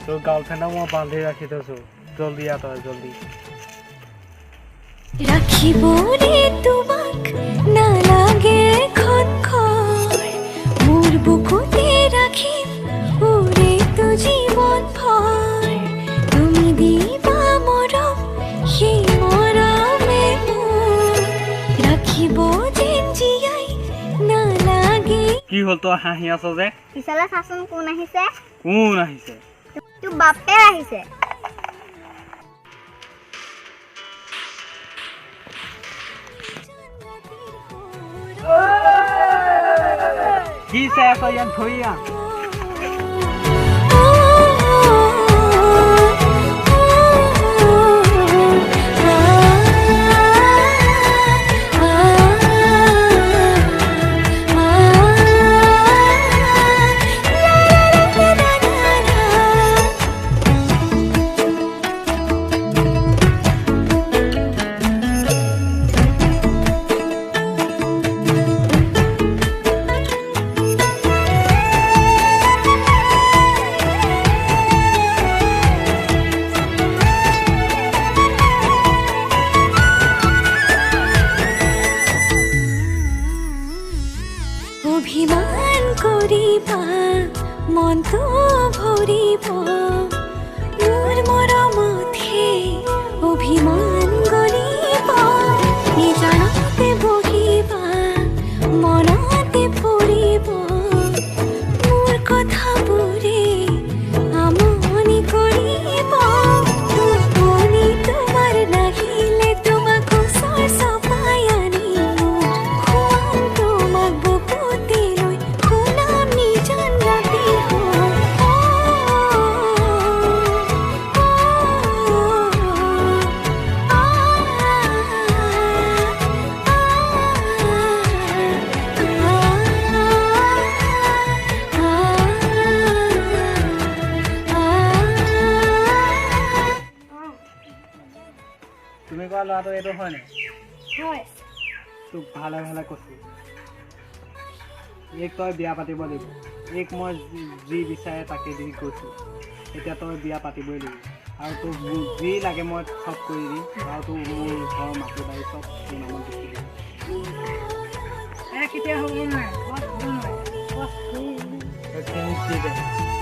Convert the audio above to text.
তোৰ গাৰ্লফ্ৰেণ্ডক মই বান্ধি ৰাখি থৈছোঁ জলদি আ তই জলদি ৰাখিবলে তোমাক নালাগে খনখৰ মোৰ বুকুতে ৰাখিম পুৰেতো জীৱন ভৰ তুমি দিবা মৰম সেই মৰমে মোৰ ৰাখিব যেন জীয়াই নালাগে কি হ'ল তই হাঁহি আছ যে পিছলে চাচোন কোন আহিছে কোন আহিছে তোৰ বাপে আহিছে কি চাই আছ ইয়াত ধৰি আন অভিমান কৰিবা মনটো ভৰিব মোৰ মৰমতহে অভিমান গৰিব নিজানতে বহিবা মনতে পৰিব মোৰ কথাবোৰে আমনি কৰিব টোপনি তোমাৰ নাহিলে তোমাক ওচৰ চপাই আনি খুৱাম তোমাক বুকুতে লৈ শুনাম নিজান ৰাতি তুমি কোৱা ল'ৰাটো এইটো হয় নাই হয় তোক ভালে ভালে কৈছোঁ এইক তই বিয়া পাতিব লাগিব এইক মই যি বিচাৰে তাকে দি কৈছোঁ এতিয়া তই বিয়া পাতিবই লাগিব আৰু তোক যি লাগে মই চব কৰি দিম আৰু তোৰ মোৰ ঘৰ মাটি বাৰী চব তোৰ নামত লিখি দিম কেতিয়া হ'ব নাই তই কিনি দি দে